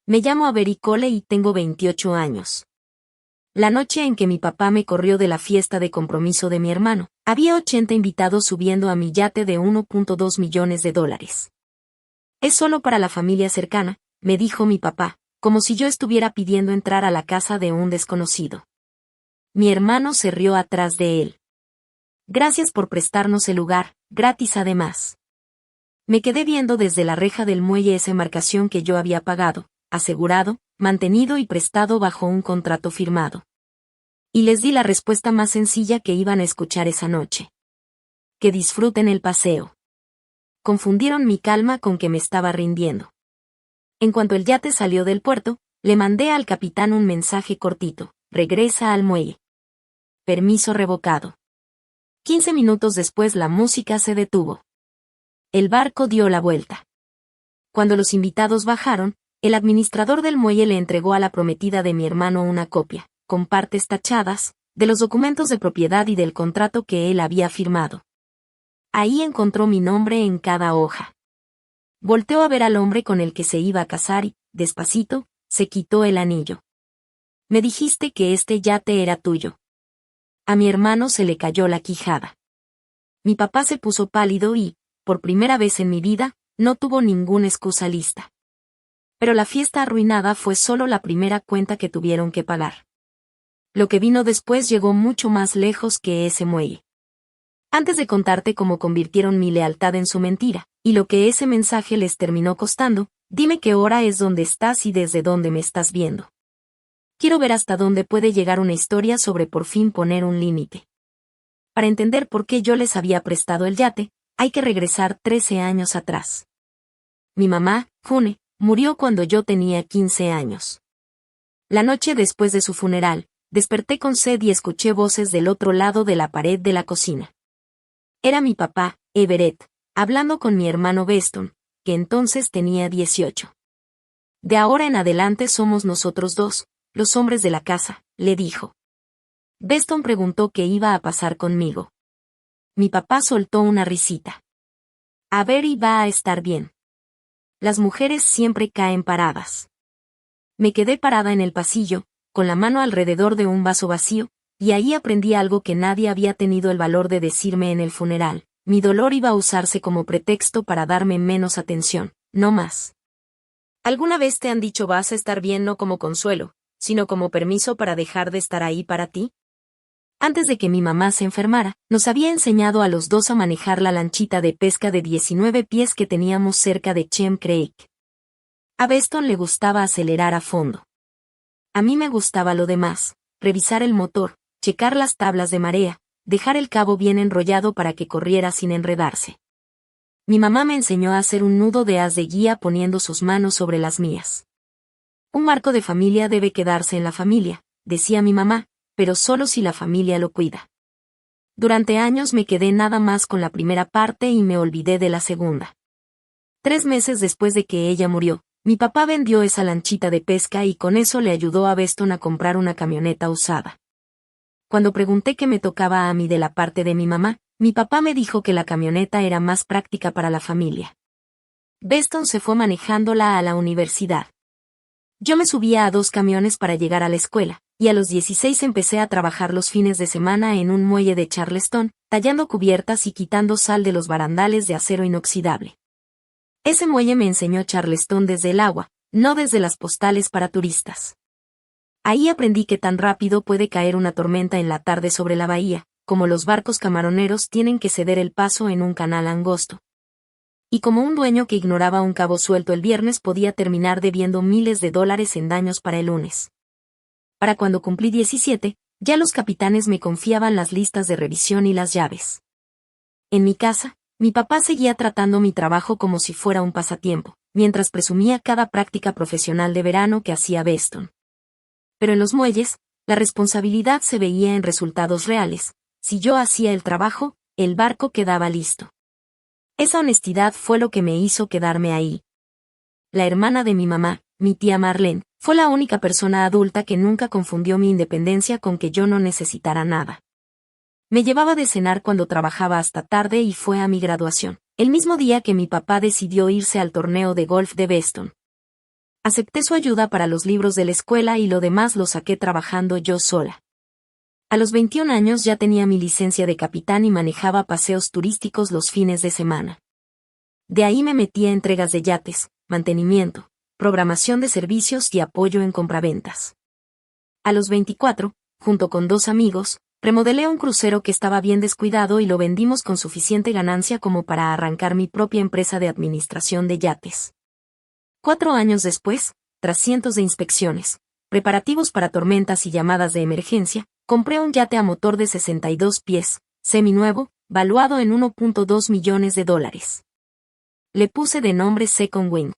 Me llamo Avery Cole y tengo 28 años. La noche en que mi papá me corrió de la fiesta de compromiso de mi hermano, había 80 invitados subiendo a mi yate de $1.2 millones. Es solo para la familia cercana, me dijo mi papá, como si yo estuviera pidiendo entrar a la casa de un desconocido. Mi hermano se rió atrás de él. Gracias por prestarnos el lugar, gratis además. Me quedé viendo desde la reja del muelle esa embarcación que yo había pagado, asegurado, mantenido y prestado bajo un contrato firmado. Y les di la respuesta más sencilla que iban a escuchar esa noche. Que disfruten el paseo. Confundieron mi calma con que me estaba rindiendo. En cuanto el yate salió del puerto, le mandé al capitán un mensaje cortito: regresa al muelle. Permiso revocado. 15 minutos después la música se detuvo. El barco dio la vuelta. Cuando los invitados bajaron, el administrador del muelle le entregó a la prometida de mi hermano una copia, con partes tachadas, de los documentos de propiedad y del contrato que él había firmado. Ahí encontró mi nombre en cada hoja. Volteó a ver al hombre con el que se iba a casar y, despacito, se quitó el anillo. Me dijiste que este yate era tuyo. A mi hermano se le cayó la quijada. Mi papá se puso pálido y, por primera vez en mi vida, no tuvo ninguna excusa lista. Pero la fiesta arruinada fue solo la primera cuenta que tuvieron que pagar. Lo que vino después llegó mucho más lejos que ese muelle. Antes de contarte cómo convirtieron mi lealtad en su mentira, y lo que ese mensaje les terminó costando, dime qué hora es donde estás y desde dónde me estás viendo. Quiero ver hasta dónde puede llegar una historia sobre por fin poner un límite. Para entender por qué yo les había prestado el yate, hay que regresar 13 años atrás. Mi mamá, June, murió cuando yo tenía 15 años. La noche después de su funeral, desperté con sed y escuché voces del otro lado de la pared de la cocina. Era mi papá, Everett, hablando con mi hermano Beston, que entonces tenía 18. De ahora en adelante somos nosotros dos, los hombres de la casa, le dijo. Beston preguntó qué iba a pasar conmigo. Mi papá soltó una risita. Avery va a estar bien. Las mujeres siempre caen paradas. Me quedé parada en el pasillo, con la mano alrededor de un vaso vacío, y ahí aprendí algo que nadie había tenido el valor de decirme en el funeral: mi dolor iba a usarse como pretexto para darme menos atención, no más. ¿Alguna vez te han dicho vas a estar bien no como consuelo, sino como permiso para dejar de estar ahí para ti? Antes de que mi mamá se enfermara, nos había enseñado a los dos a manejar la lanchita de pesca de 19 pies que teníamos cerca de Chem Creek. A Beston le gustaba acelerar a fondo. A mí me gustaba lo demás: revisar el motor, checar las tablas de marea, dejar el cabo bien enrollado para que corriera sin enredarse. Mi mamá me enseñó a hacer un nudo de haz de guía poniendo sus manos sobre las mías. Un marco de familia debe quedarse en la familia, decía mi mamá, pero solo si la familia lo cuida. Durante años me quedé nada más con la primera parte y me olvidé de la segunda. 3 meses después de que ella murió, mi papá vendió esa lanchita de pesca y con eso le ayudó a Beston a comprar una camioneta usada. Cuando pregunté qué me tocaba a mí de la parte de mi mamá, mi papá me dijo que la camioneta era más práctica para la familia. Beston se fue manejándola a la universidad. Yo me subía a 2 camiones para llegar a la escuela, y a los 16 empecé a trabajar los fines de semana en un muelle de Charleston, tallando cubiertas y quitando sal de los barandales de acero inoxidable. Ese muelle me enseñó Charleston desde el agua, no desde las postales para turistas. Ahí aprendí que tan rápido puede caer una tormenta en la tarde sobre la bahía, como los barcos camaroneros tienen que ceder el paso en un canal angosto. Y como un dueño que ignoraba un cabo suelto el viernes podía terminar debiendo miles de dólares en daños para el lunes. Para cuando cumplí 17, ya los capitanes me confiaban las listas de revisión y las llaves. En mi casa, mi papá seguía tratando mi trabajo como si fuera un pasatiempo, mientras presumía cada práctica profesional de verano que hacía Beston. Pero en los muelles, la responsabilidad se veía en resultados reales. Si yo hacía el trabajo, el barco quedaba listo. Esa honestidad fue lo que me hizo quedarme ahí. La hermana de mi mamá, mi tía Marlene, fue la única persona adulta que nunca confundió mi independencia con que yo no necesitara nada. Me llevaba de cenar cuando trabajaba hasta tarde y fue a mi graduación, el mismo día que mi papá decidió irse al torneo de golf de Beston. Acepté su ayuda para los libros de la escuela y lo demás lo saqué trabajando yo sola. A los 21 años ya tenía mi licencia de capitán y manejaba paseos turísticos los fines de semana. De ahí me metí a entregas de yates, mantenimiento, programación de servicios y apoyo en compraventas. A los 24, junto con 2 amigos, remodelé un crucero que estaba bien descuidado y lo vendimos con suficiente ganancia como para arrancar mi propia empresa de administración de yates. 4 años después, tras cientos de inspecciones, preparativos para tormentas y llamadas de emergencia, compré un yate a motor de 62 pies, seminuevo, valuado en $1.2 millones. Le puse de nombre Second Wind.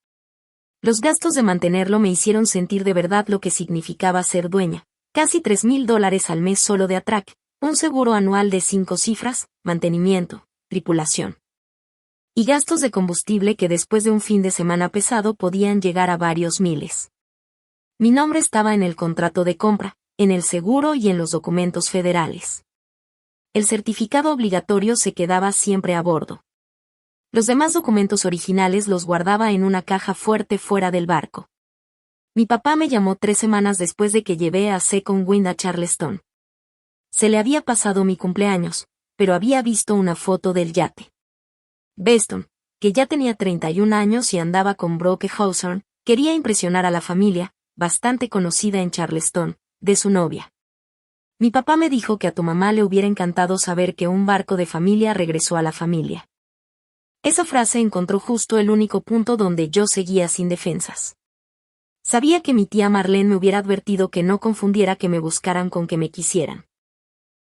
Los gastos de mantenerlo me hicieron sentir de verdad lo que significaba ser dueña. Casi $3,000 al mes solo de atraque, un seguro anual de 5 cifras, mantenimiento, tripulación. Y gastos de combustible que después de un fin de semana pesado podían llegar a varios miles. Mi nombre estaba en el contrato de compra, en el seguro y en los documentos federales. El certificado obligatorio se quedaba siempre a bordo. Los demás documentos originales los guardaba en una caja fuerte fuera del barco. Mi papá me llamó 3 semanas después de que llevé a Second Wind a Charleston. Se le había pasado mi cumpleaños, pero había visto una foto del yate. Beston, que ya tenía 31 años y andaba con Brooke Hawthorne, quería impresionar a la familia, bastante conocida en Charleston, de su novia. Mi papá me dijo que a tu mamá le hubiera encantado saber que un barco de familia regresó a la familia. Esa frase encontró justo el único punto donde yo seguía sin defensas. Sabía que mi tía Marlene me hubiera advertido que no confundiera que me buscaran con que me quisieran.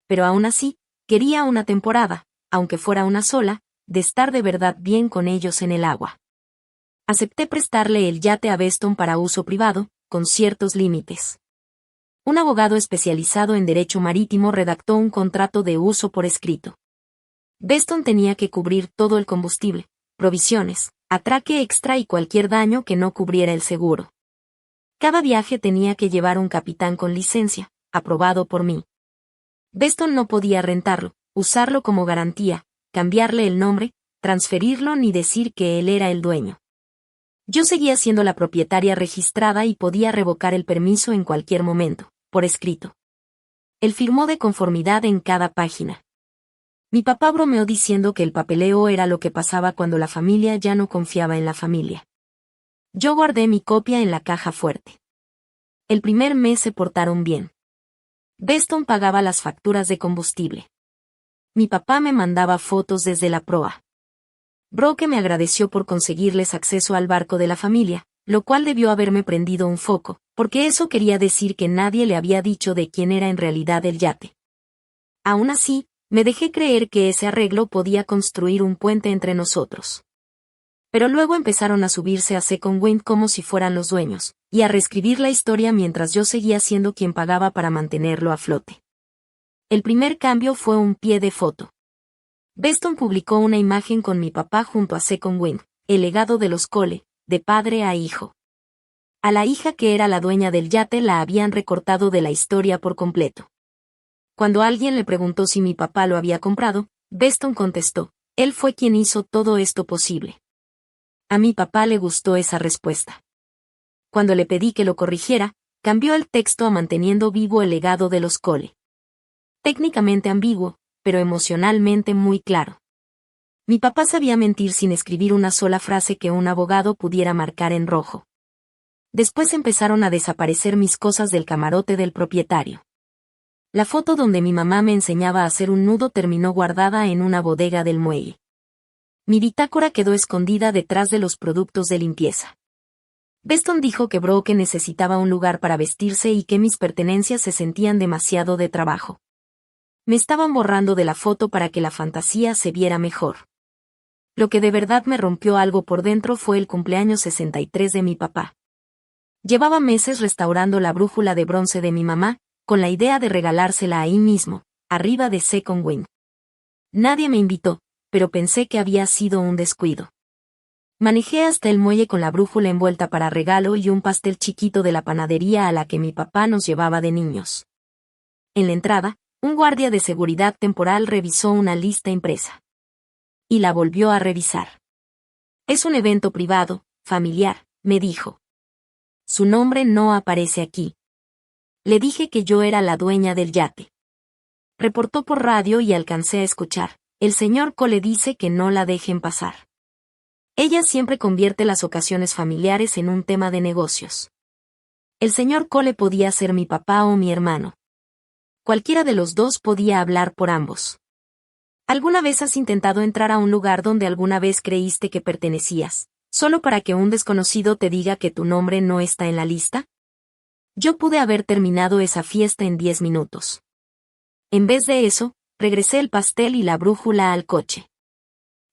Pero aún así, quería una temporada, aunque fuera una sola, de estar de verdad bien con ellos en el agua. Acepté prestarle el yate a Beston para uso privado, con ciertos límites. Un abogado especializado en derecho marítimo redactó un contrato de uso por escrito. Beston tenía que cubrir todo el combustible, provisiones, atraque extra y cualquier daño que no cubriera el seguro. Cada viaje tenía que llevar un capitán con licencia, aprobado por mí. Beston no podía rentarlo, usarlo como garantía, cambiarle el nombre, transferirlo ni decir que él era el dueño. Yo seguía siendo la propietaria registrada y podía revocar el permiso en cualquier momento, por escrito. Él firmó de conformidad en cada página. Mi papá bromeó diciendo que el papeleo era lo que pasaba cuando la familia ya no confiaba en la familia. Yo guardé mi copia en la caja fuerte. El primer mes se portaron bien. Beston pagaba las facturas de combustible. Mi papá me mandaba fotos desde la proa. Brooke me agradeció por conseguirles acceso al barco de la familia, lo cual debió haberme prendido un foco, porque eso quería decir que nadie le había dicho de quién era en realidad el yate. Aún así, me dejé creer que ese arreglo podía construir un puente entre nosotros. Pero luego empezaron a subirse a Second Wind como si fueran los dueños, y a reescribir la historia mientras yo seguía siendo quien pagaba para mantenerlo a flote. El primer cambio fue un pie de foto. Beston publicó una imagen con mi papá junto a Second Wind, el legado de los Cole, de padre a hijo. A la hija que era la dueña del yate la habían recortado de la historia por completo. Cuando alguien le preguntó si mi papá lo había comprado, Beston contestó, él fue quien hizo todo esto posible. A mi papá le gustó esa respuesta. Cuando le pedí que lo corrigiera, cambió el texto a manteniendo vivo el legado de los Cole. Técnicamente ambiguo, pero emocionalmente muy claro. Mi papá sabía mentir sin escribir una sola frase que un abogado pudiera marcar en rojo. Después empezaron a desaparecer mis cosas del camarote del propietario. La foto donde mi mamá me enseñaba a hacer un nudo terminó guardada en una bodega del muelle. Mi bitácora quedó escondida detrás de los productos de limpieza. Beston dijo que Brooke necesitaba un lugar para vestirse y que mis pertenencias se sentían demasiado de trabajo. Me estaban borrando de la foto para que la fantasía se viera mejor. Lo que de verdad me rompió algo por dentro fue el cumpleaños 63 de mi papá. Llevaba meses restaurando la brújula de bronce de mi mamá, con la idea de regalársela ahí mismo, arriba de Second Wind. Nadie me invitó, pero pensé que había sido un descuido. Manejé hasta el muelle con la brújula envuelta para regalo y un pastel chiquito de la panadería a la que mi papá nos llevaba de niños. En la entrada, un guardia de seguridad temporal revisó una lista impresa. Y la volvió a revisar. Es un evento privado, familiar, me dijo. Su nombre no aparece aquí. Le dije que yo era la dueña del yate. Reportó por radio y alcancé a escuchar. El señor Cole dice que no la dejen pasar. Ella siempre convierte las ocasiones familiares en un tema de negocios. El señor Cole podía ser mi papá o mi hermano. Cualquiera de los dos podía hablar por ambos. ¿Alguna vez has intentado entrar a un lugar donde alguna vez creíste que pertenecías, solo para que un desconocido te diga que tu nombre no está en la lista? Yo pude haber terminado esa fiesta en 10 minutos. En vez de eso, regresé el pastel y la brújula al coche.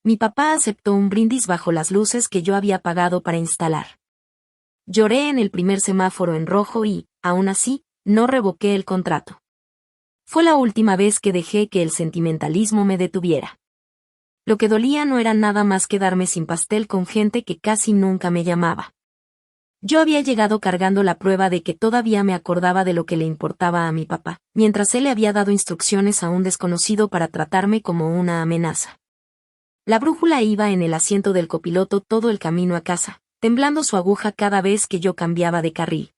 Mi papá aceptó un brindis bajo las luces que yo había pagado para instalar. Lloré en el primer semáforo en rojo y, aún así, no revoqué el contrato. Fue la última vez que dejé que el sentimentalismo me detuviera. Lo que dolía no era nada más quedarme sin pastel con gente que casi nunca me llamaba. Yo había llegado cargando la prueba de que todavía me acordaba de lo que le importaba a mi papá, mientras él le había dado instrucciones a un desconocido para tratarme como una amenaza. La brújula iba en el asiento del copiloto todo el camino a casa, temblando su aguja cada vez que yo cambiaba de carril.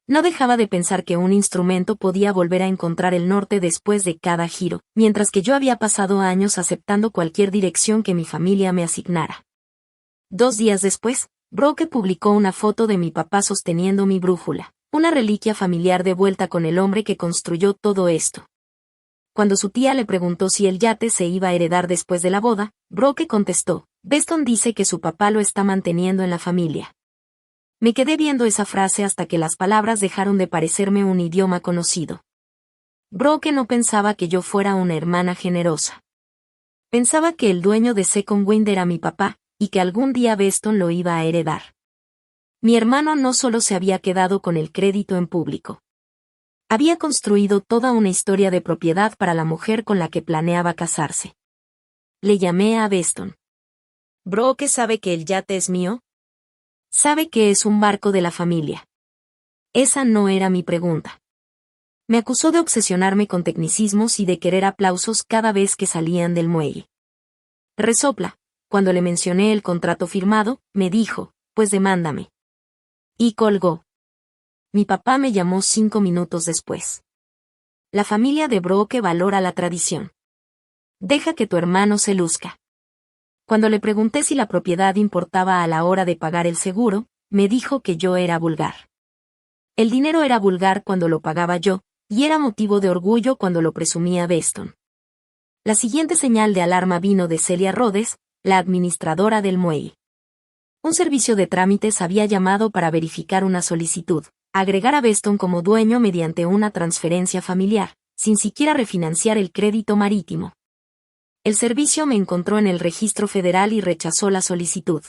No dejaba de pensar que un instrumento podía volver a encontrar el norte después de cada giro, mientras que yo había pasado años aceptando cualquier dirección que mi familia me asignara. 2 días después, Brooke publicó una foto de mi papá sosteniendo mi brújula, una reliquia familiar de vuelta con el hombre que construyó todo esto. Cuando su tía le preguntó si el yate se iba a heredar después de la boda, Brooke contestó: Beston dice que su papá lo está manteniendo en la familia. Me quedé viendo esa frase hasta que las palabras dejaron de parecerme un idioma conocido. Brooke no pensaba que yo fuera una hermana generosa. Pensaba que el dueño de Second Wind era mi papá, y que algún día Beston lo iba a heredar. Mi hermano no solo se había quedado con el crédito en público. Había construido toda una historia de propiedad para la mujer con la que planeaba casarse. Le llamé a Beston. ¿Brooke sabe que el yate es mío? Sabe que es un barco de la familia. Esa no era mi pregunta. Me acusó de obsesionarme con tecnicismos y de querer aplausos cada vez que salían del muelle. Resopla, cuando le mencioné el contrato firmado, me dijo: pues demándame. Y colgó. Mi papá me llamó 5 minutos después. La familia de Brooke valora la tradición. Deja que tu hermano se luzca. Cuando le pregunté si la propiedad importaba a la hora de pagar el seguro, me dijo que yo era vulgar. El dinero era vulgar cuando lo pagaba yo, y era motivo de orgullo cuando lo presumía Beston. La siguiente señal de alarma vino de Celia Rhodes, la administradora del muelle. Un servicio de trámites había llamado para verificar una solicitud, agregar a Beston como dueño mediante una transferencia familiar, sin siquiera refinanciar el crédito marítimo. El servicio me encontró en el registro federal y rechazó la solicitud.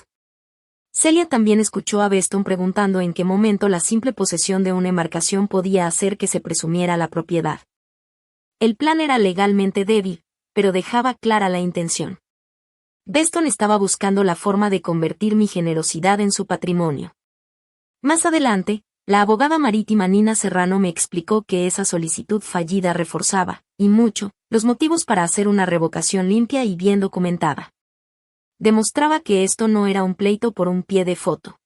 Celia también escuchó a Beston preguntando en qué momento la simple posesión de una embarcación podía hacer que se presumiera la propiedad. El plan era legalmente débil, pero dejaba clara la intención. Beston estaba buscando la forma de convertir mi generosidad en su patrimonio. Más adelante, la abogada marítima Nina Serrano me explicó que esa solicitud fallida reforzaba, y mucho, los motivos para hacer una revocación limpia y bien documentada. Demostraba que esto no era un pleito por un pie de foto.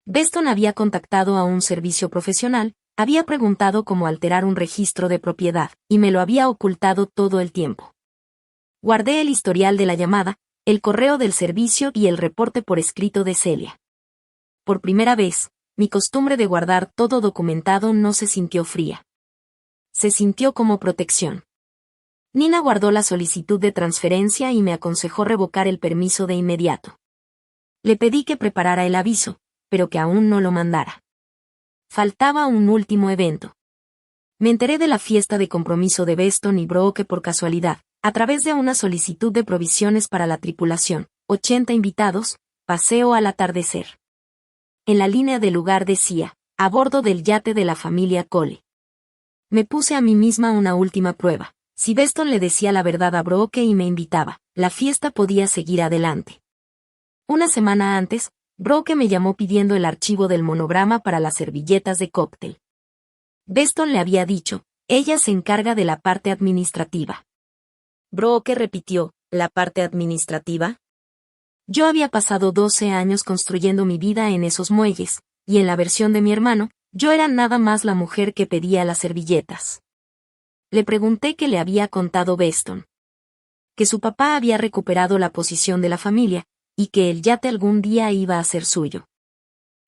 Beston había contactado a un servicio profesional, había preguntado cómo alterar un registro de propiedad, y me lo había ocultado todo el tiempo. Guardé el historial de la llamada, el correo del servicio y el reporte por escrito de Celia. Por primera vez, mi costumbre de guardar todo documentado no se sintió fría. Se sintió como protección. Nina guardó la solicitud de transferencia y me aconsejó revocar el permiso de inmediato. Le pedí que preparara el aviso, pero que aún no lo mandara. Faltaba un último evento. Me enteré de la fiesta de compromiso de Beston y Brooke por casualidad, a través de una solicitud de provisiones para la tripulación, 80 invitados, paseo al atardecer. En la línea del lugar decía: a bordo del yate de la familia Cole. Me puse a mí misma una última prueba. Si Beston le decía la verdad a Brooke y me invitaba, la fiesta podía seguir adelante. Una semana antes, Brooke me llamó pidiendo el archivo del monograma para las servilletas de cóctel. Beston le había dicho: ella se encarga de la parte administrativa. Brooke repitió: ¿la parte administrativa? Yo había pasado 12 años construyendo mi vida en esos muelles, y en la versión de mi hermano, yo era nada más la mujer que pedía las servilletas. Le pregunté qué le había contado Beston. Que su papá había recuperado la posición de la familia, y que el yate algún día iba a ser suyo.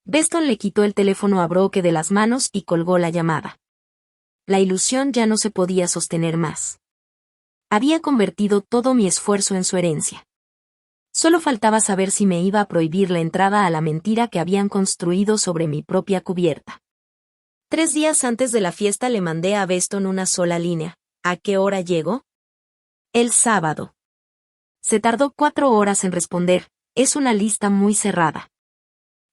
Beston le quitó el teléfono a Brooke de las manos y colgó la llamada. La ilusión ya no se podía sostener más. Había convertido todo mi esfuerzo en su herencia. Solo faltaba saber si me iba a prohibir la entrada a la mentira que habían construido sobre mi propia cubierta. 3 días antes de la fiesta le mandé a Beston una sola línea. ¿A qué hora llego? El sábado. Se tardó 4 horas en responder. Es una lista muy cerrada.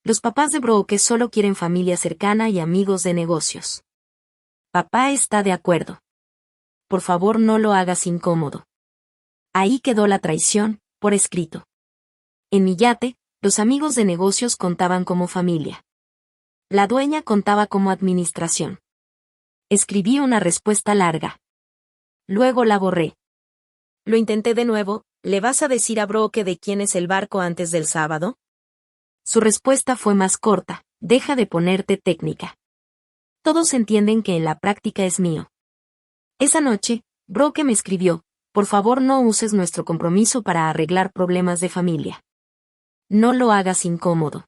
Los papás de Brooke solo quieren familia cercana y amigos de negocios. Papá está de acuerdo. Por favor, no lo hagas incómodo. Ahí quedó la traición, por escrito. En mi yate, los amigos de negocios contaban como familia. La dueña contaba como administración. Escribí una respuesta larga. Luego la borré. Lo intenté de nuevo. ¿Le vas a decir a Brooke de quién es el barco antes del sábado? Su respuesta fue más corta. Deja de ponerte técnica. Todos entienden que en la práctica es mío. Esa noche, Brooke me escribió, por favor no uses nuestro compromiso para arreglar problemas de familia. No lo hagas incómodo.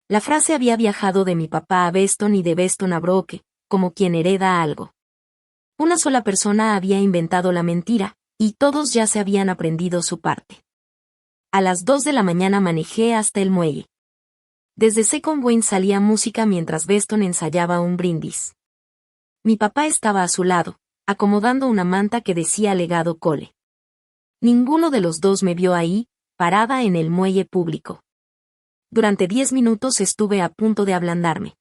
La frase había viajado de mi papá a Beston y de Beston a Brooke, como quien hereda algo. Una sola persona había inventado la mentira, y todos ya se habían aprendido su parte. A las 2 de la mañana manejé hasta el muelle. Desde Second Wind salía música mientras Beston ensayaba un brindis. Mi papá estaba a su lado, acomodando una manta que decía Legado Cole. Ninguno de los dos me vio ahí, parada en el muelle público. Durante 10 minutos estuve a punto de ablandarme.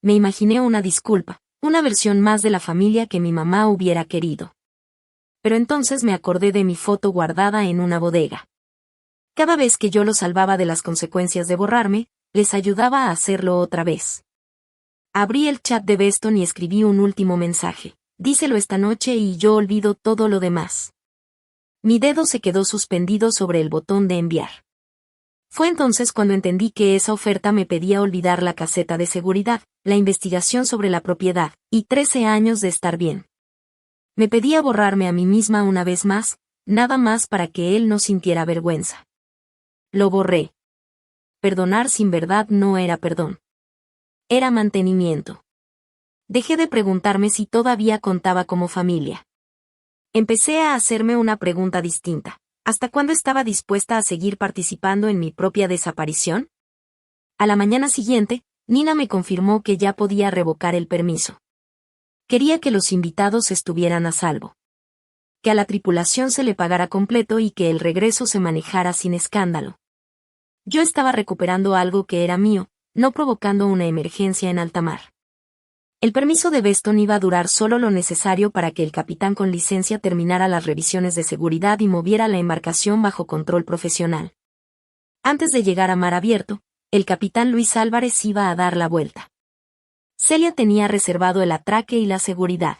Me imaginé una disculpa, una versión más de la familia que mi mamá hubiera querido. Pero entonces me acordé de mi foto guardada en una bodega. Cada vez que yo los salvaba de las consecuencias de borrarme, les ayudaba a hacerlo otra vez. Abrí el chat de Beston y escribí un último mensaje. Díselo esta noche y yo olvido todo lo demás. Mi dedo se quedó suspendido sobre el botón de enviar. Fue entonces cuando entendí que esa oferta me pedía olvidar la caseta de seguridad, la investigación sobre la propiedad, y 13 años de estar bien. Me pedía borrarme a mí misma una vez más, nada más para que él no sintiera vergüenza. Lo borré. Perdonar sin verdad no era perdón. Era mantenimiento. Dejé de preguntarme si todavía contaba como familia. Empecé a hacerme una pregunta distinta. ¿Hasta cuándo estaba dispuesta a seguir participando en mi propia desaparición? A la mañana siguiente, Nina me confirmó que ya podía revocar el permiso. Quería que los invitados estuvieran a salvo. Que a la tripulación se le pagara completo y que el regreso se manejara sin escándalo. Yo estaba recuperando algo que era mío, no provocando una emergencia en alta mar. El permiso de Beston iba a durar solo lo necesario para que el capitán con licencia terminara las revisiones de seguridad y moviera la embarcación bajo control profesional. Antes de llegar a mar abierto, el capitán Luis Álvarez iba a dar la vuelta. Celia tenía reservado el atraque y la seguridad.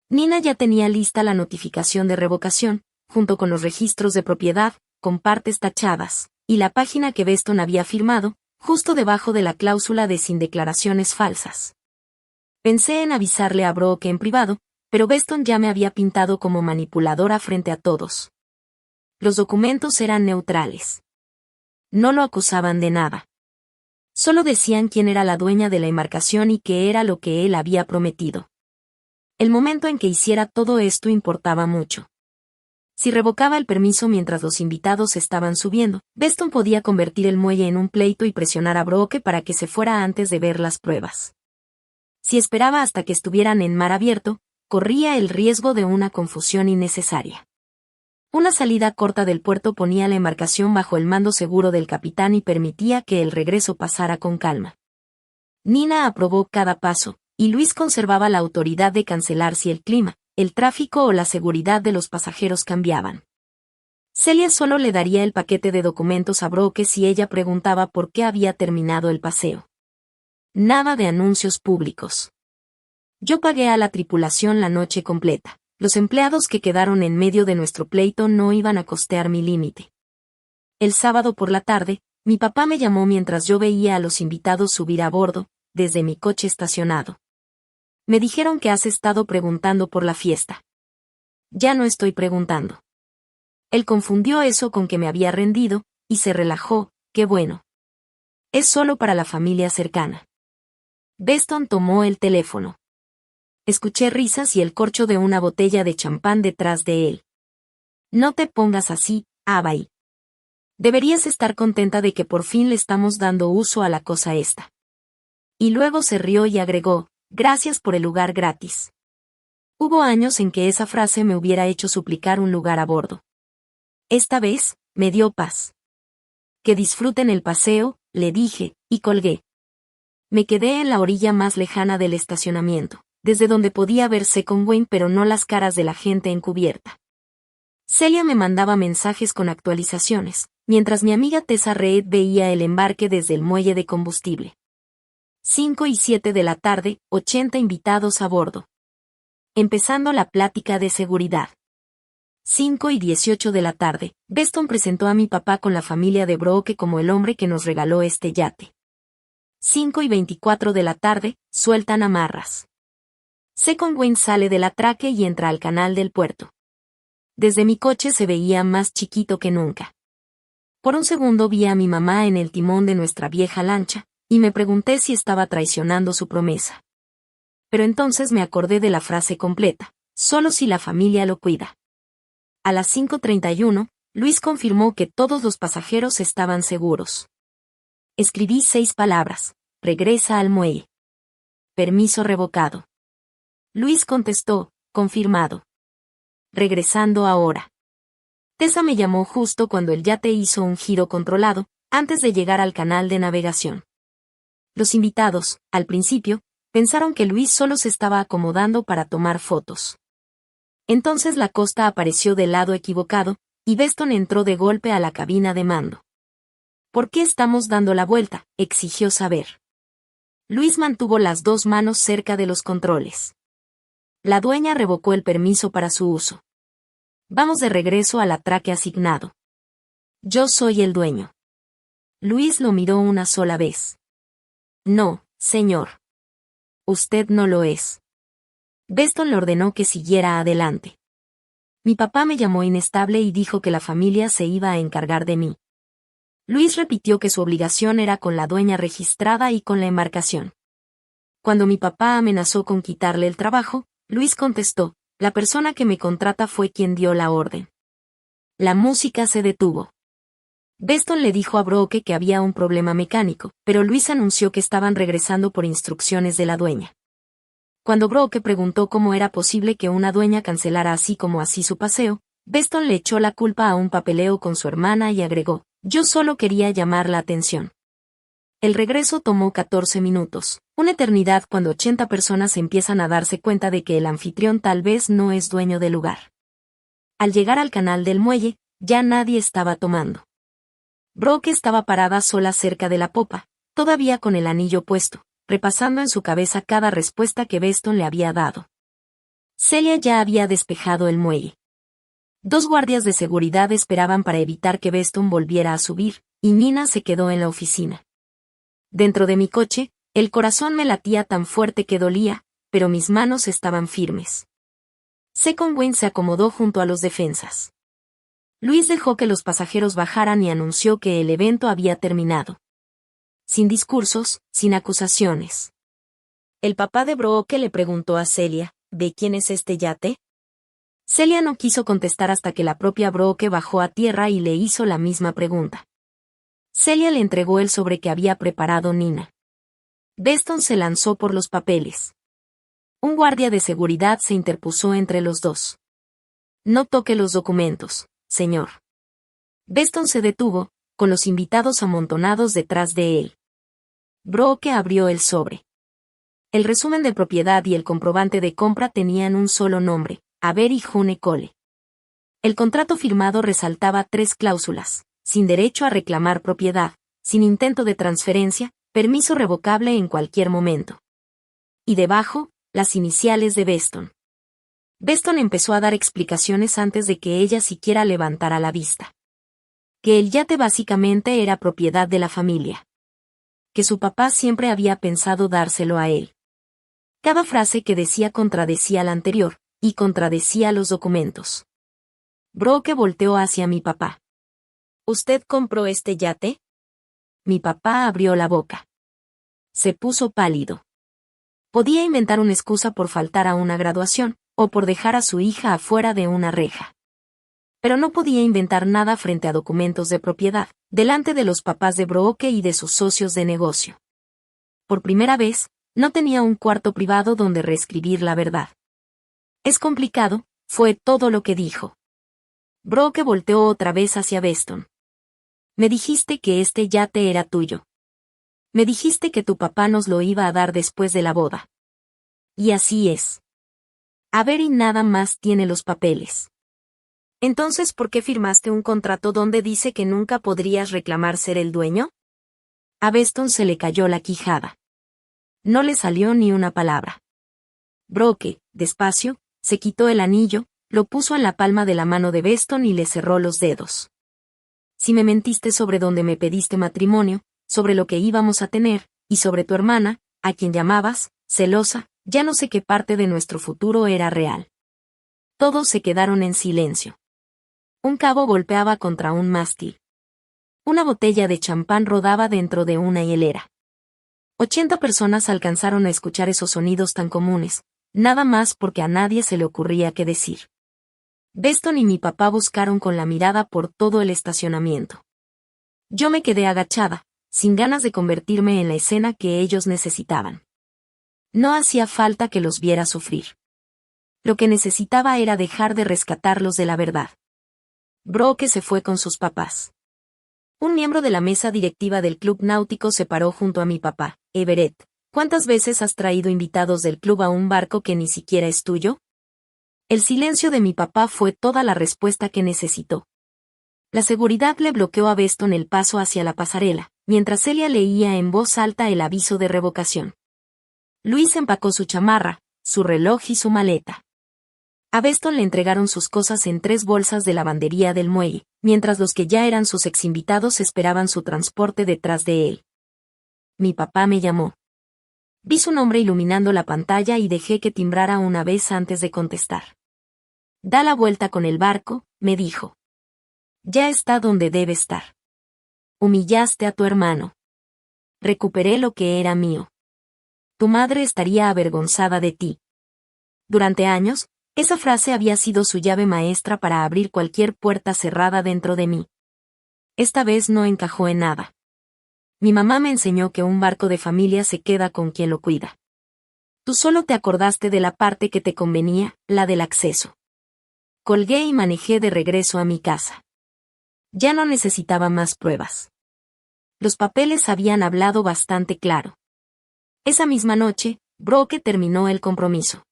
Nina ya tenía lista la notificación de revocación, junto con los registros de propiedad, con partes tachadas, y la página que Beston había firmado, justo debajo de la cláusula de sin declaraciones falsas. Pensé en avisarle a Brooke en privado, pero Beston ya me había pintado como manipuladora frente a todos. Los documentos eran neutrales. No lo acusaban de nada. Solo decían quién era la dueña de la embarcación y qué era lo que él había prometido. El momento en que hiciera todo esto importaba mucho. Si revocaba el permiso mientras los invitados estaban subiendo, Beston podía convertir el muelle en un pleito y presionar a Brooke para que se fuera antes de ver las pruebas. Si esperaba hasta que estuvieran en mar abierto, corría el riesgo de una confusión innecesaria. Una salida corta del puerto ponía la embarcación bajo el mando seguro del capitán y permitía que el regreso pasara con calma. Nina aprobó cada paso, y Luis conservaba la autoridad de cancelar si el clima, el tráfico o la seguridad de los pasajeros cambiaban. Celia solo le daría el paquete de documentos a Brooke si ella preguntaba por qué había terminado el paseo. Nada de anuncios públicos. Yo pagué a la tripulación la noche completa. Los empleados que quedaron en medio de nuestro pleito no iban a costear mi límite. El sábado por la tarde, Mi papá me llamó mientras yo veía a los invitados subir a bordo, desde mi coche estacionado. Me dijeron que has estado preguntando por la fiesta. Ya no estoy preguntando. Él confundió eso con que me había rendido, y se relajó, qué bueno. Es solo para la familia cercana. Beston tomó el teléfono. Escuché risas y el corcho de una botella de champán detrás de él. No te pongas así, Abai. Deberías estar contenta de que por fin le estamos dando uso a la cosa esta. Y luego se rió y agregó, gracias por el lugar gratis. Hubo años en que esa frase me hubiera hecho suplicar un lugar a bordo. Esta vez, me dio paz. Que disfruten el paseo, le dije, y colgué. Me quedé en la orilla más lejana del estacionamiento, desde donde podía verse con Wayne pero no las caras de la gente encubierta. Celia me mandaba mensajes con actualizaciones, mientras mi amiga Tessa Reed veía el embarque desde el muelle de combustible. 5 y 7 de la tarde, 80 invitados a bordo. Empezando la plática de seguridad. 5 y 18 de la tarde, Beston presentó a mi papá con la familia de Brooke como el hombre que nos regaló este yate. 5 y 24 de la tarde, sueltan amarras. Second Wayne sale del atraque y entra al canal del puerto. Desde mi coche se veía más chiquito que nunca. Por un segundo vi a mi mamá en el timón de nuestra vieja lancha, y me pregunté si estaba traicionando su promesa. Pero entonces me acordé de la frase completa, solo si la familia lo cuida. A las 5:31, Luis confirmó que todos los pasajeros estaban seguros. Escribí 6 palabras, regresa al muelle. Permiso revocado. Luis contestó, confirmado. Regresando ahora. Tessa me llamó justo cuando el yate hizo un giro controlado, antes de llegar al canal de navegación. Los invitados, al principio, pensaron que Luis solo se estaba acomodando para tomar fotos. Entonces la costa apareció del lado equivocado, y Beston entró de golpe a la cabina de mando. ¿Por qué estamos dando la vuelta?, exigió saber. Luis mantuvo las 2 manos cerca de los controles. La dueña revocó el permiso para su uso. Vamos de regreso al atraque asignado. Yo soy el dueño. Luis lo miró una sola vez. No, señor. Usted no lo es. Beston le ordenó que siguiera adelante. Mi papá me llamó inestable y dijo que la familia se iba a encargar de mí. Luis repitió que su obligación era con la dueña registrada y con la embarcación. Cuando mi papá amenazó con quitarle el trabajo, Luis contestó, la persona que me contrata fue quien dio la orden. La música se detuvo. Beston le dijo a Brooke que había un problema mecánico, pero Luis anunció que estaban regresando por instrucciones de la dueña. Cuando Brooke preguntó cómo era posible que una dueña cancelara así como así su paseo, Beston le echó la culpa a un papeleo con su hermana y agregó, yo solo quería llamar la atención. El regreso tomó 14 minutos, una eternidad cuando 80 personas empiezan a darse cuenta de que el anfitrión tal vez no es dueño del lugar. Al llegar al canal del muelle, ya nadie estaba tomando. Brooke estaba parada sola cerca de la popa, todavía con el anillo puesto, repasando en su cabeza cada respuesta que Beston le había dado. Celia ya había despejado el muelle. 2 guardias de seguridad esperaban para evitar que Beston volviera a subir, y Nina se quedó en la oficina. Dentro de mi coche, el corazón me latía tan fuerte que dolía, pero mis manos estaban firmes. Second Wayne se acomodó junto a los defensas. Luis dejó que los pasajeros bajaran y anunció que el evento había terminado. Sin discursos, sin acusaciones. El papá de Brooke le preguntó a Celia, ¿de quién es este yate? Celia no quiso contestar hasta que la propia Brooke bajó a tierra y le hizo la misma pregunta. Celia le entregó el sobre que había preparado Nina. Beston se lanzó por los papeles. Un guardia de seguridad se interpuso entre los dos. No toque los documentos, señor. Beston se detuvo, con los invitados amontonados detrás de él. Brooke abrió el sobre. El resumen de propiedad y el comprobante de compra tenían un solo nombre, Avery June Cole. El contrato firmado resaltaba 3 cláusulas, sin derecho a reclamar propiedad, sin intento de transferencia, permiso revocable en cualquier momento. Y debajo, las iniciales de Beston. Beston empezó a dar explicaciones antes de que ella siquiera levantara la vista. Que el yate básicamente era propiedad de la familia. Que su papá siempre había pensado dárselo a él. Cada frase que decía contradecía la anterior, y contradecía los documentos. Brooke volteó hacia mi papá. ¿Usted compró este yate? Mi papá abrió la boca. Se puso pálido. Podía inventar una excusa por faltar a una graduación, o por dejar a su hija afuera de una reja. Pero no podía inventar nada frente a documentos de propiedad, delante de los papás de Brooke y de sus socios de negocio. Por primera vez, no tenía un cuarto privado donde reescribir la verdad. Es complicado, fue todo lo que dijo. Brooke volteó otra vez hacia Beston. Me dijiste que este yate era tuyo. Me dijiste que tu papá nos lo iba a dar después de la boda. Y así es. Avery nada más tiene los papeles. Entonces, ¿por qué firmaste un contrato donde dice que nunca podrías reclamar ser el dueño? A Beston se le cayó la quijada. No le salió ni una palabra. Brooke, despacio, se quitó el anillo, lo puso en la palma de la mano de Beston y le cerró los dedos. Si me mentiste sobre dónde me pediste matrimonio, sobre lo que íbamos a tener, y sobre tu hermana, a quien llamabas, celosa, ya no sé qué parte de nuestro futuro era real. Todos se quedaron en silencio. Un cabo golpeaba contra un mástil. Una botella de champán rodaba dentro de una hielera. 80 personas alcanzaron a escuchar esos sonidos tan comunes, nada más porque a nadie se le ocurría qué decir. Beston y mi papá buscaron con la mirada por todo el estacionamiento. Yo me quedé agachada, sin ganas de convertirme en la escena que ellos necesitaban. No hacía falta que los viera sufrir. Lo que necesitaba era dejar de rescatarlos de la verdad. Brooke se fue con sus papás. Un miembro de la mesa directiva del club náutico se paró junto a mi papá. Everett, ¿cuántas veces has traído invitados del club a un barco que ni siquiera es tuyo? El silencio de mi papá fue toda la respuesta que necesitó. La seguridad le bloqueó a Beston el paso hacia la pasarela, mientras Celia leía en voz alta el aviso de revocación. Luis empacó su chamarra, su reloj y su maleta. A Beston le entregaron sus cosas en 3 bolsas de lavandería del muelle, mientras los que ya eran sus exinvitados esperaban su transporte detrás de él. Mi papá me llamó. Vi su nombre iluminando la pantalla y dejé que timbrara una vez antes de contestar. Da la vuelta con el barco, me dijo. Ya está donde debe estar. Humillaste a tu hermano. Recuperé lo que era mío. Tu madre estaría avergonzada de ti. Durante años, esa frase había sido su llave maestra para abrir cualquier puerta cerrada dentro de mí. Esta vez no encajó en nada. Mi mamá me enseñó que un barco de familia se queda con quien lo cuida. Tú solo te acordaste de la parte que te convenía, la del acceso. Colgué y manejé de regreso a mi casa. Ya no necesitaba más pruebas. Los papeles habían hablado bastante claro. Esa misma noche, Brooke terminó el compromiso.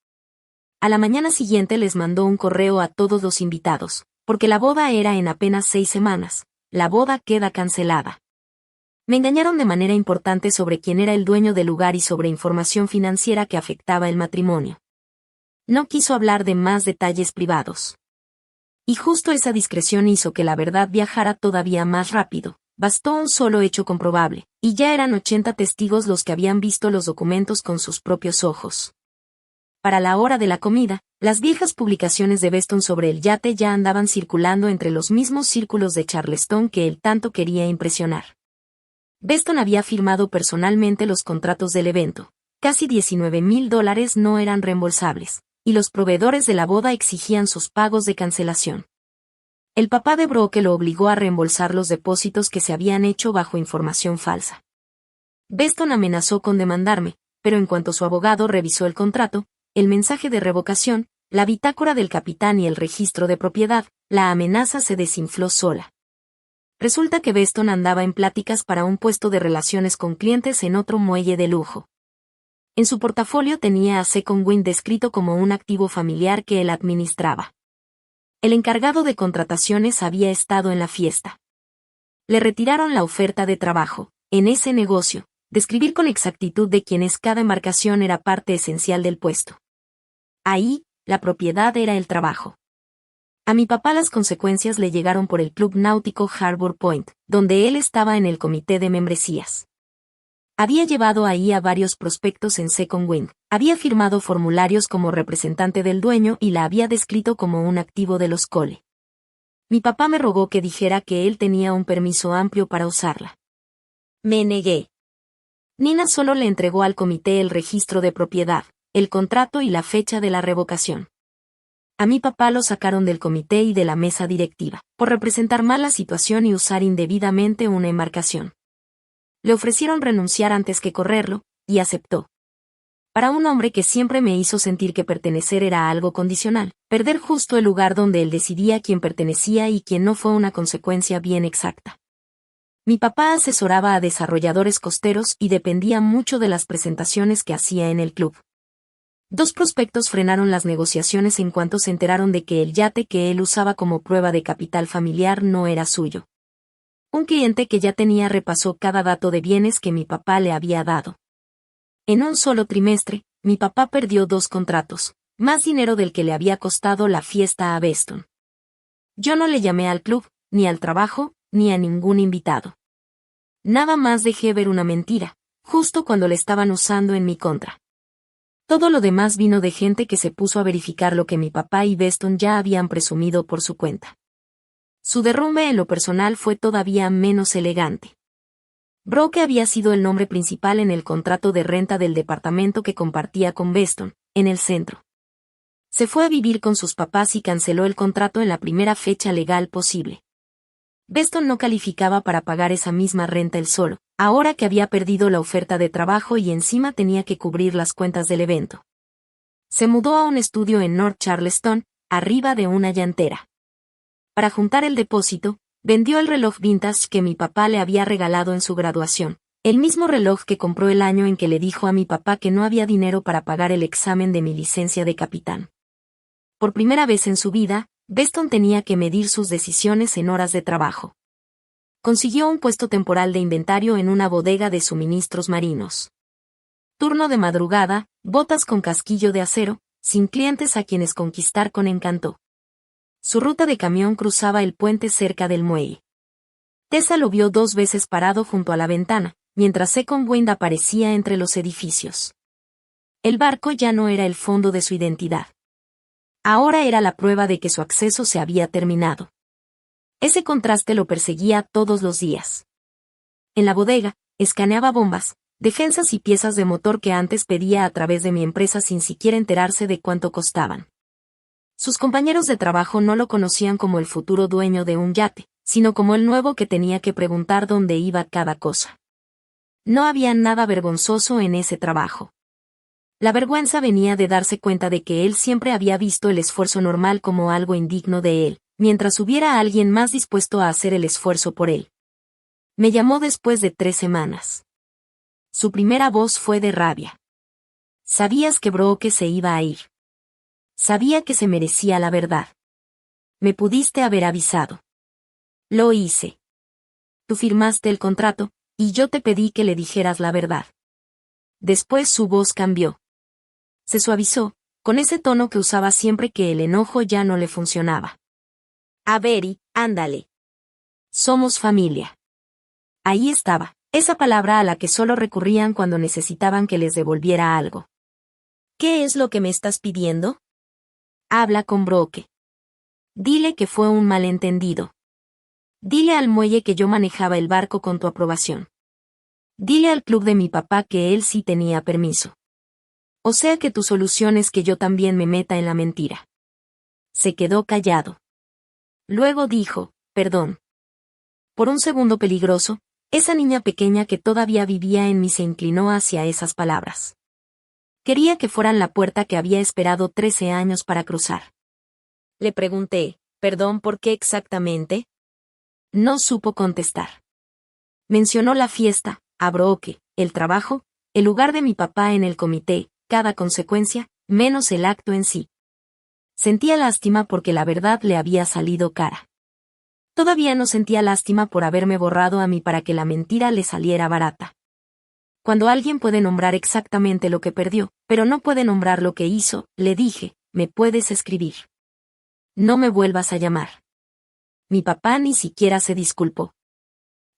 A la mañana siguiente les mandó un correo a todos los invitados, porque la boda era en apenas 6 semanas. La boda queda cancelada. Me engañaron de manera importante sobre quién era el dueño del lugar y sobre información financiera que afectaba el matrimonio. No quiso hablar de más detalles privados. Y justo esa discreción hizo que la verdad viajara todavía más rápido. Bastó un solo hecho comprobable, y ya eran 80 testigos los que habían visto los documentos con sus propios ojos. Para la hora de la comida, las viejas publicaciones de Beston sobre el yate ya andaban circulando entre los mismos círculos de Charleston que él tanto quería impresionar. Beston había firmado personalmente los contratos del evento. Casi $19,000 no eran reembolsables, y los proveedores de la boda exigían sus pagos de cancelación. El papá de Brooke lo obligó a reembolsar los depósitos que se habían hecho bajo información falsa. Beston amenazó con demandarme, pero en cuanto su abogado revisó el contrato, el mensaje de revocación, la bitácora del capitán y el registro de propiedad, la amenaza se desinfló sola. Resulta que Beston andaba en pláticas para un puesto de relaciones con clientes en otro muelle de lujo. En su portafolio tenía a Second Wind descrito como un activo familiar que él administraba. El encargado de contrataciones había estado en la fiesta. Le retiraron la oferta de trabajo, en ese negocio, describir con exactitud de quienes cada embarcación era parte esencial del puesto. Ahí, la propiedad era el trabajo. A mi papá las consecuencias le llegaron por el Club Náutico Harbor Point, donde él estaba en el comité de membresías. Había llevado ahí a varios prospectos en Second Wind, había firmado formularios como representante del dueño y la había descrito como un activo de los Cole. Mi papá me rogó que dijera que él tenía un permiso amplio para usarla. Me negué. Nina solo le entregó al comité el registro de propiedad, el contrato y la fecha de la revocación. A mi papá lo sacaron del comité y de la mesa directiva, por representar mal la situación y usar indebidamente una embarcación. Le ofrecieron renunciar antes que correrlo, y aceptó. Para un hombre que siempre me hizo sentir que pertenecer era algo condicional, perder justo el lugar donde él decidía quién pertenecía y quién no fue una consecuencia bien exacta. Mi papá asesoraba a desarrolladores costeros y dependía mucho de las presentaciones que hacía en el club. 2 prospectos frenaron las negociaciones en cuanto se enteraron de que el yate que él usaba como prueba de capital familiar no era suyo. Un cliente que ya tenía repasó cada dato de bienes que mi papá le había dado. En un solo trimestre, mi papá perdió 2 contratos, más dinero del que le había costado la fiesta a Beston. Yo no le llamé al club, ni al trabajo, ni a ningún invitado. Nada más dejé ver una mentira, justo cuando le estaban usando en mi contra. Todo lo demás vino de gente que se puso a verificar lo que mi papá y Beston ya habían presumido por su cuenta. Su derrumbe en lo personal fue todavía menos elegante. Brooke había sido el nombre principal en el contrato de renta del departamento que compartía con Beston, en el centro. Se fue a vivir con sus papás y canceló el contrato en la primera fecha legal posible. Beston no calificaba para pagar esa misma renta él solo, ahora que había perdido la oferta de trabajo y encima tenía que cubrir las cuentas del evento. Se mudó a un estudio en North Charleston, arriba de una llantera. Para juntar el depósito, vendió el reloj vintage que mi papá le había regalado en su graduación, el mismo reloj que compró el año en que le dijo a mi papá que no había dinero para pagar el examen de mi licencia de capitán. Por primera vez en su vida, Beston tenía que medir sus decisiones en horas de trabajo. Consiguió un puesto temporal de inventario en una bodega de suministros marinos. Turno de madrugada, botas con casquillo de acero, sin clientes a quienes conquistar con encanto. Su ruta de camión cruzaba el puente cerca del muelle. Tessa lo vio 2 veces parado junto a la ventana, mientras Second Wind aparecía entre los edificios. El barco ya no era el fondo de su identidad. Ahora era la prueba de que su acceso se había terminado. Ese contraste lo perseguía todos los días. En la bodega, escaneaba bombas, defensas y piezas de motor que antes pedía a través de mi empresa sin siquiera enterarse de cuánto costaban. Sus compañeros de trabajo no lo conocían como el futuro dueño de un yate, sino como el nuevo que tenía que preguntar dónde iba cada cosa. No había nada vergonzoso en ese trabajo. La vergüenza venía de darse cuenta de que él siempre había visto el esfuerzo normal como algo indigno de él, mientras hubiera alguien más dispuesto a hacer el esfuerzo por él. Me llamó después de 3 semanas. Su primera voz fue de rabia. Sabías que Brooke se iba a ir. Sabía que se merecía la verdad. Me pudiste haber avisado. Lo hice. Tú firmaste el contrato, y yo te pedí que le dijeras la verdad. Después su voz cambió. Se suavizó, con ese tono que usaba siempre que el enojo ya no le funcionaba. A ver, ándale. Somos familia. Ahí estaba, esa palabra a la que solo recurrían cuando necesitaban que les devolviera algo. ¿Qué es lo que me estás pidiendo? Habla con Brooke. Dile que fue un malentendido. Dile al muelle que yo manejaba el barco con tu aprobación. Dile al club de mi papá que él sí tenía permiso. O sea que tu solución es que yo también me meta en la mentira. Se quedó callado. Luego dijo, perdón. Por un segundo peligroso, esa niña pequeña que todavía vivía en mí se inclinó hacia esas palabras. Quería que fueran la puerta que había esperado 13 años para cruzar. Le pregunté, ¿perdón por qué exactamente? No supo contestar. Mencionó la fiesta, a Brooke, el trabajo, el lugar de mi papá en el comité, cada consecuencia, menos el acto en sí. Sentía lástima porque la verdad le había salido cara. Todavía no sentía lástima por haberme borrado a mí para que la mentira le saliera barata. Cuando alguien puede nombrar exactamente lo que perdió, pero no puede nombrar lo que hizo, le dije, ¿me puedes escribir? No me vuelvas a llamar. Mi papá ni siquiera se disculpó.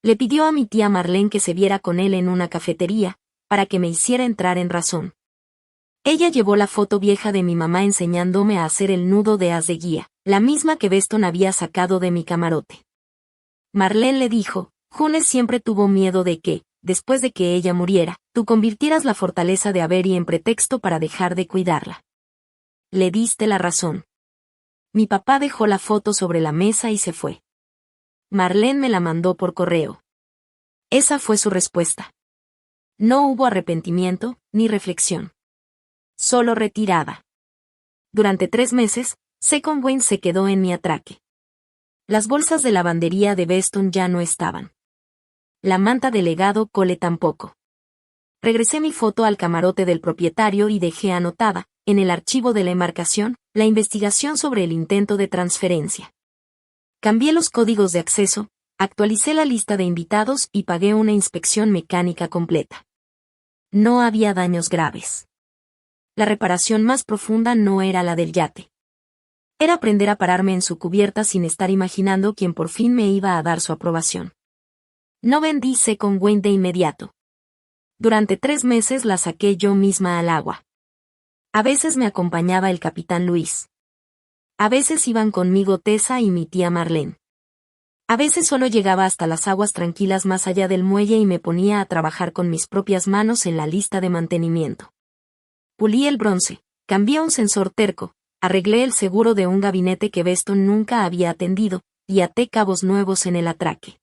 Le pidió a mi tía Marlene que se viera con él en una cafetería, para que me hiciera entrar en razón. Ella llevó la foto vieja de mi mamá enseñándome a hacer el nudo de haz de guía, la misma que Beston había sacado de mi camarote. Marlene le dijo, Junes siempre tuvo miedo de que, después de que ella muriera, tú convirtieras la fortaleza de Avery en pretexto para dejar de cuidarla. Le diste la razón. Mi papá dejó la foto sobre la mesa y se fue. Marlene me la mandó por correo. Esa fue su respuesta. No hubo arrepentimiento, ni reflexión. Solo retirada. Durante 3 meses, Second Wayne se quedó en mi atraque. Las bolsas de lavandería de Beston ya no estaban. La manta de legado Cole tampoco. Regresé mi foto al camarote del propietario y dejé anotada, en el archivo de la embarcación, la investigación sobre el intento de transferencia. Cambié los códigos de acceso, actualicé la lista de invitados y pagué una inspección mecánica completa. No había daños graves. La reparación más profunda no era la del yate. Era aprender a pararme en su cubierta sin estar imaginando quién por fin me iba a dar su aprobación. No vendí Second Wayne de inmediato. Durante 3 meses la saqué yo misma al agua. A veces me acompañaba el capitán Luis. A veces iban conmigo Tessa y mi tía Marlene. A veces solo llegaba hasta las aguas tranquilas más allá del muelle y me ponía a trabajar con mis propias manos en la lista de mantenimiento. Pulí el bronce, cambié un sensor terco, arreglé el seguro de un gabinete que Beston nunca había atendido, y até cabos nuevos en el atraque.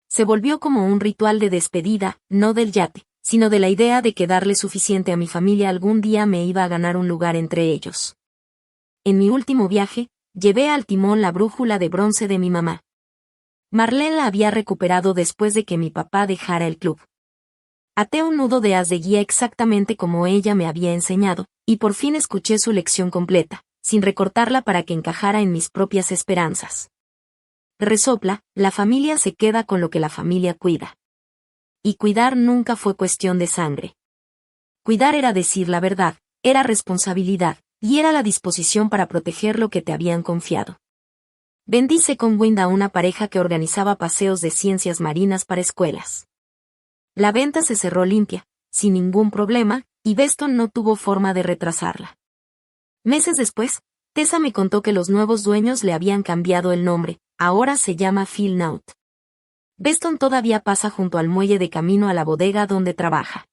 Se volvió como un ritual de despedida, no del yate, sino de la idea de que darle suficiente a mi familia algún día me iba a ganar un lugar entre ellos. En mi último viaje, llevé al timón la brújula de bronce de mi mamá. Marlene la había recuperado después de que mi papá dejara el club. Até un nudo de haz de guía exactamente como ella me había enseñado, y por fin escuché su lección completa, sin recortarla para que encajara en mis propias esperanzas. Resopla, la familia se queda con lo que la familia cuida. Y cuidar nunca fue cuestión de sangre. Cuidar era decir la verdad, era responsabilidad, y era la disposición para proteger lo que te habían confiado. Vendí Second Wayne a una pareja que organizaba paseos de ciencias marinas para escuelas. La venta se cerró limpia, sin ningún problema, y Beston no tuvo forma de retrasarla. Meses después, Tessa me contó que los nuevos dueños le habían cambiado el nombre, ahora se llama Phil Naut. Beston todavía pasa junto al muelle de camino a la bodega donde trabaja.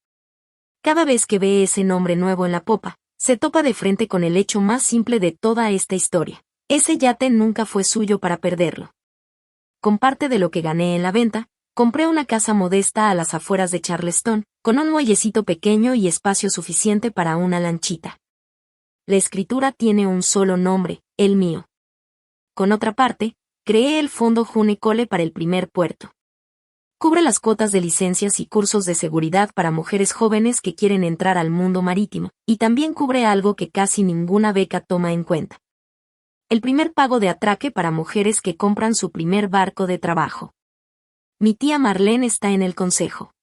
Cada vez que ve ese nombre nuevo en la popa, se topa de frente con el hecho más simple de toda esta historia. Ese yate nunca fue suyo para perderlo. Con parte de lo que gané en la venta, compré una casa modesta a las afueras de Charleston, con un muellecito pequeño y espacio suficiente para una lanchita. La escritura tiene un solo nombre, el mío. Con otra parte, creé el fondo June Cole para el primer puerto. Cubre las cuotas de licencias y cursos de seguridad para mujeres jóvenes que quieren entrar al mundo marítimo, y también cubre algo que casi ninguna beca toma en cuenta. El primer pago de atraque para mujeres que compran su primer barco de trabajo. Mi tía Marlene está en el consejo.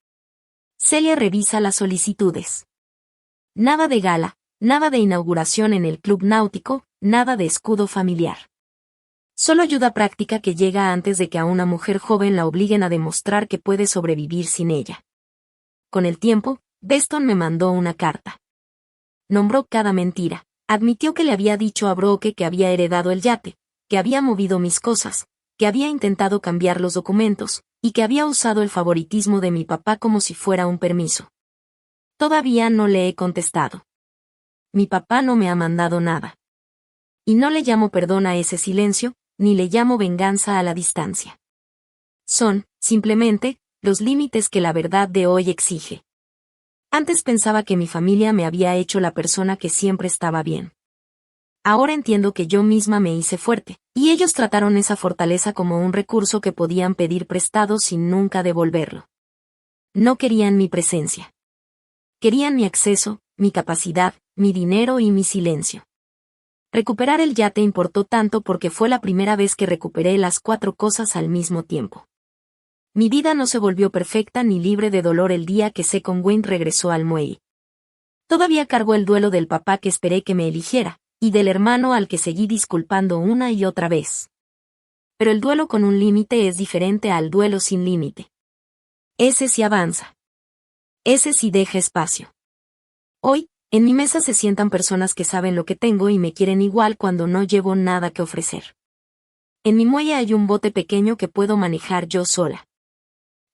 Celia revisa las solicitudes. Nada de gala, nada de inauguración en el club náutico, nada de escudo familiar. Solo ayuda práctica que llega antes de que a una mujer joven la obliguen a demostrar que puede sobrevivir sin ella. Con el tiempo, Beston me mandó una carta. Nombró cada mentira. Admitió que le había dicho a Brooke que había heredado el yate, que había movido mis cosas, que había intentado cambiar los documentos, y que había usado el favoritismo de mi papá como si fuera un permiso. Todavía no le he contestado. Mi papá no me ha mandado nada. Y no le llamo perdón a ese silencio, ni le llamo venganza a la distancia. Son, simplemente, los límites que la verdad de hoy exige. Antes pensaba que mi familia me había hecho la persona que siempre estaba bien. Ahora entiendo que yo misma me hice fuerte, y ellos trataron esa fortaleza como un recurso que podían pedir prestado sin nunca devolverlo. No querían mi presencia. Querían mi acceso, mi capacidad, mi dinero y mi silencio. Recuperar el yate importó tanto porque fue la primera vez que recuperé las 4 cosas al mismo tiempo. Mi vida no se volvió perfecta ni libre de dolor el día que Second Wayne regresó al muelle. Todavía cargo el duelo del papá que esperé que me eligiera, y del hermano al que seguí disculpando una y otra vez. Pero el duelo con un límite es diferente al duelo sin límite. Ese sí avanza. Ese sí deja espacio. Hoy, en mi mesa se sientan personas que saben lo que tengo y me quieren igual cuando no llevo nada que ofrecer. En mi muelle hay un bote pequeño que puedo manejar yo sola.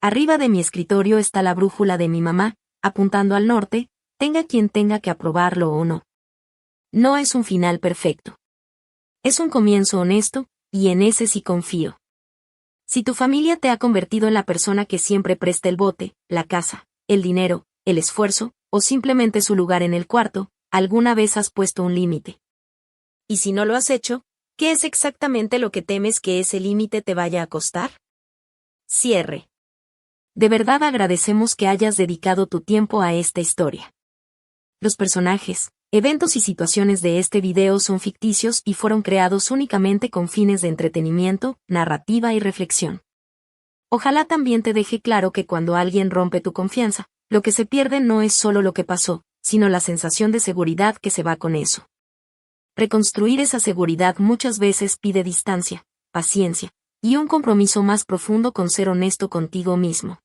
Arriba de mi escritorio está la brújula de mi mamá, apuntando al norte, tenga quien tenga que aprobarlo o no. No es un final perfecto. Es un comienzo honesto, y en ese sí confío. Si tu familia te ha convertido en la persona que siempre presta el bote, la casa, el dinero, el esfuerzo, o simplemente su lugar en el cuarto, alguna vez has puesto un límite. Y si no lo has hecho, ¿qué es exactamente lo que temes que ese límite te vaya a costar? Cierre. De verdad agradecemos que hayas dedicado tu tiempo a esta historia. Los personajes, eventos y situaciones de este video son ficticios y fueron creados únicamente con fines de entretenimiento, narrativa y reflexión. Ojalá también te deje claro que cuando alguien rompe tu confianza, lo que se pierde no es solo lo que pasó, sino la sensación de seguridad que se va con eso. Reconstruir esa seguridad muchas veces pide distancia, paciencia, y un compromiso más profundo con ser honesto contigo mismo.